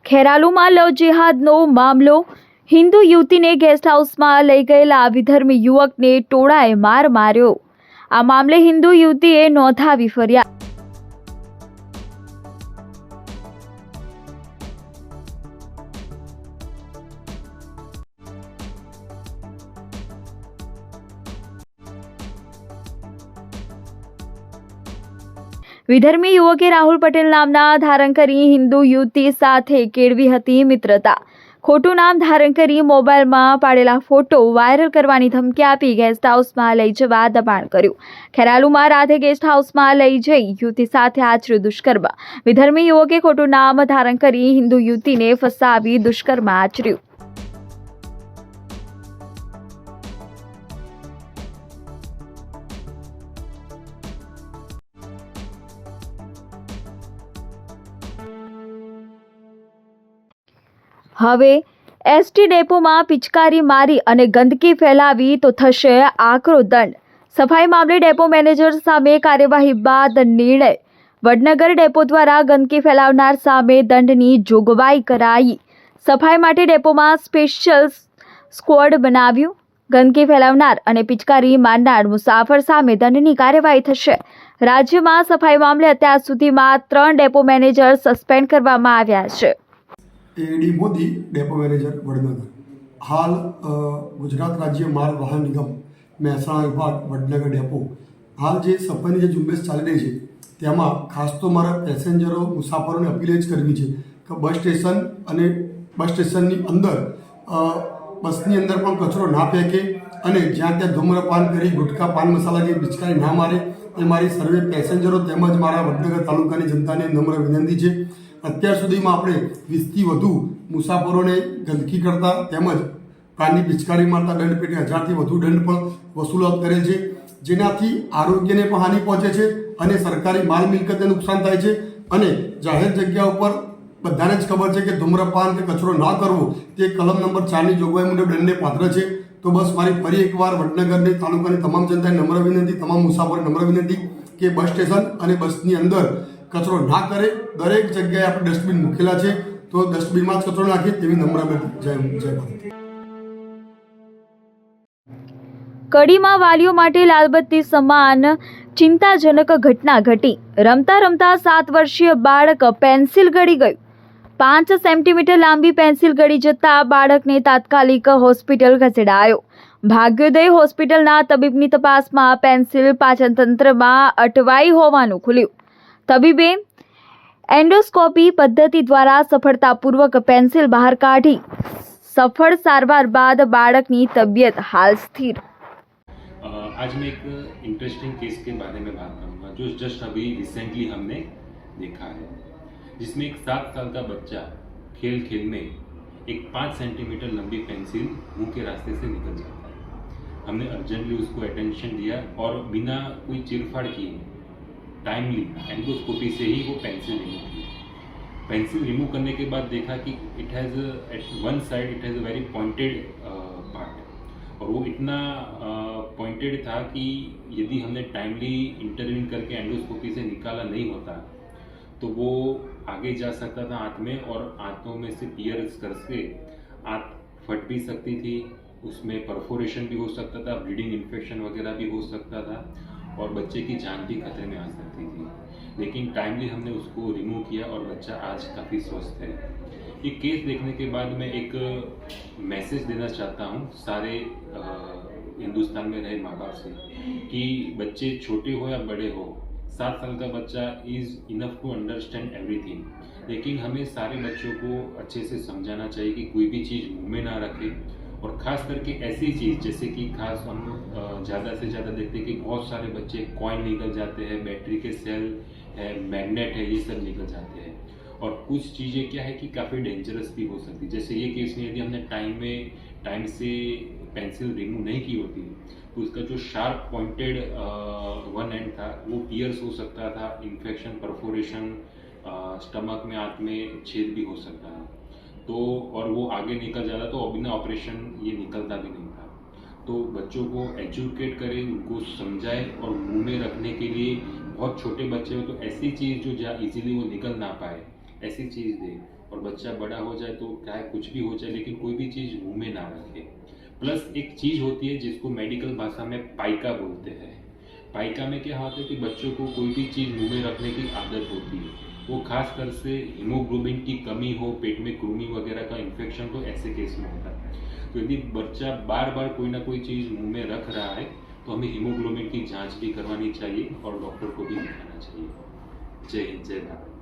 ખેરાલુમાં લવ જેહાદનો મામલો. હિન્દુ યુવતીને ગેસ્ટ હાઉસમાં લઈ ગયેલા વિધર્મી યુવકને ટોળાએ માર માર્યો. આ મામલે હિન્દુ યુવતીએ નોંધાવી ફરિયાદ. વિધર્મી યુવકે રાહુલ પટેલ નામના ધારણ કરી હિન્દુ યુવતી સાથે કેળવી હતી મિત્રતા. ખોટું નામ ધારણ કરી મોબાઈલમાં પાડેલા ફોટો વાયરલ કરવાની ધમકી આપી ગેસ્ટ હાઉસમાં લઈ જવા દબાણ કર્યું. ખેરાલુમાં રાતે ગેસ્ટ હાઉસમાં લઈ જઈ યુવતી સાથે આચર્યું દુષ્કર્મ. વિધર્મી યુવકે ખોટું નામ ધારણ કરી હિન્દુ યુવતીને ફસાવી દુષ્કર્મ આચર્યું. હવે એસટી ડેપોમાં પિચકારી મારી અને ગંદકી ફેલાવી તો થશે આકરો દંડ. સફાઈ મામલે ડેપો મેનેજર સામે કાર્યવાહી બાદ નિર્ણય. વડનગર ડેપો દ્વારા ગંદકી ફેલાવનાર સામે દંડની જોગવાઈ કરાઈ. સફાઈ માટે ડેપોમાં સ્પેશિયલ સ્ક્વોડ બનાવ્યું. ગંદકી ફેલાવનાર અને પિચકારી મારનાર મુસાફર સામે દંડની કાર્યવાહી થશે. રાજ્યમાં સફાઈ મામલે અત્યાર સુધીમાં 3 ડેપો મેનેજર સસ્પેન્ડ કરવામાં આવ્યા છે. એડી મોદી, ડેપો મેનેજર વડનગર. હાલ ગુજરાત રાજ્ય માલ વાહન નિગમ મહેસાણા વિભાગ વડનગર ડેપો હાલ જે સફાઈની જે ઝુંબેશ ચાલી રહી છે તેમાં ખાસ તો મારા પેસેન્જરો મુસાફરોને અપીલ જ કરવી છે કે બસ સ્ટેશન અને બસ સ્ટેશનની અંદર બસની અંદર પણ કચરો ના ફેંકે અને જ્યાં ત્યાં ધૂમ્રપાન કરી ગુટખા પાન મસાલા જે પિચકારી ના મારે એ મારી સર્વે પેસેન્જરો તેમજ મારા વડનગર તાલુકાની જનતાને નમ્ર વિનંતી છે. અત્યાર સુધીમાં આપણે 20થી વધુ મુસાફરોને ગંદકી કરતા તેમજ પાનની પિચકારી મારતા દંડ પેટે 1000થી વધુ દંડ પણ વસૂલાત કરે છે, જેનાથી આરોગ્યને પણ હાનિ પહોંચે છે અને સરકારી માલ મિલકતને નુકસાન થાય છે. અને જાહેર જગ્યા ઉપર બધાને જ ખબર છે કે ધૂમ્રપાન કે કચરો ના કરવો તે કલમ નંબર 4ની જોગવાઈ મુજબ દંડને પાત્ર છે. તો બસ મારી ફરી એકવાર વડનગરની તાલુકાની તમામ જનતાને નમ્ર વિનંતી, તમામ મુસાફરોને નમ્ર વિનંતી કે બસ સ્ટેશન અને બસની અંદર કચરો ના કરે. દરેક જગ્યાએ આપણે ડસ્ટબિન મૂકેલા છે, તો ડસ્ટબિનમાં જ કચરો નાખીએ તેવી નમ્ર વિનંતી. જય ભારત. કડીમાં વાલીઓ માટે લાલબત્તી સમાન ચિંતાજનક ઘટના ઘટી. રમતા રમતા 7 વર્ષીય બાળક પેન્સિલ ગળી ગયું. 5 સેન્ટીમીટર લાંબી પેન્સિલ ગળી જતા બાળકને તાત્કાલિક હોસ્પિટલ ખસેડાયો. ભાગ્યોદય હોસ્પિટલના તબીબની તપાસમાં પેન્સિલ પાચનતંત્રમાં અટવાઈ હોવાનું ખુલ્યું. તબીબે એન્ડોસ્કોપી પદ્ધતિ દ્વારા સફળતાપૂર્વક પેન્સિલ બહાર કાઢી. સફળ સારવાર બાદ બાળકની तबीयत हाल स्थिर. आज मैं एक इंटरेस्टिंग केस के बारे में बात करूंगा जो जस्ट अभी रिसेंटली हमने देखा है, जिसमें एक 7 साल का बच्चा खेल खेल में एक 5 सेंटीमीटर लंबी पेंसिल मुंह के रास्ते से निकल जाता है. हमने अर्जेंटली उसको अटेंशन दिया और बिना कोई चीरफाड़ किए टाइमली एंडोस्कोपी से ही वो पेंसिल रिमूव की. पेंसिल रिमूव करने के बाद देखा कि it has at one side it has a very pointed part, और वो इतना पॉइंटेड था कि यदि हमने टाइमली इंटरवीन करके एंडोस्कोपी से निकाला नहीं होता तो वो आगे जा सकता था आँत में, और आँतों में से पियर्स करके आँत फट भी सकती थी, उसमें परफोरेशन भी हो सकता था, ब्लीडिंग इन्फेक्शन वगैरह भी हो सकता था और बच्चे की जान भी खतरे में आ सकती थी. लेकिन टाइमली हमने उसको रिमूव किया और बच्चा आज काफ़ी स्वस्थ है. ये केस देखने के बाद मैं एक मैसेज देना चाहता हूँ सारे हिंदुस्तान में रहे माँ बाप से कि बच्चे छोटे हो या बड़े हो, 7 साल का बच्चा is enough to understand everything, लेकिन हमें सारे बच्चों को अच्छे से समझाना चाहिए कि कोई भी चीज़ मुँह में ना रखें, और ख़ास करके ऐसी चीज़ जैसे कि खास हम ज़्यादा से ज़्यादा देखते हैं कि बहुत सारे बच्चे कॉइन निकल जाते हैं, बैटरी के सेल है, मैग्नेट है, ये सब निकल जाते हैं. और कुछ चीज़ें क्या है कि काफ़ी डेंजरस भी हो सकती है. जैसे ये केस में यदि हमने टाइम से पेंसिल रिमूव नहीं की होती तो उसका जो शार्प पॉइंटेड वन एंड था वो पियर्स हो सकता था, इन्फेक्शन, परफोरेशन, स्टमक में, आँत में छेद भी हो सकता है. तो और वो आगे निकल जाता तो बिना ऑपरेशन ये निकलता भी नहीं था. तो बच्चों को एजुकेट करें, उनको समझाएं, और मुंह में रखने के लिए बहुत छोटे बच्चे हो तो ऐसी चीज़ जो जहाँ इजीली वो निकल ना पाए ऐसी चीज़ दें. और बच्चा बड़ा हो जाए तो चाहे कुछ भी हो जाए लेकिन कोई भी चीज़ मुंह में ना रखे। प्लस एक चीज़ होती है जिसको मेडिकल भाषा में पाइका बोलते हैं। पाइका में क्या होता है कि बच्चों को कोई भी चीज़ मुंह में रखने की आदत होती है, वो खासकर से हीमोग्लोबिन की कमी हो, पेट में कृमि वगैरह का इन्फेक्शन तो ऐसे केस में होता है। तो यदि बच्चा बार बार कोई ना कोई चीज़ मुंह में रख रहा है तो हमें हीमोग्लोबिन की जांच भी करवानी चाहिए और डॉक्टर को भी दिखाना चाहिए। जय हिंद, जय भारत।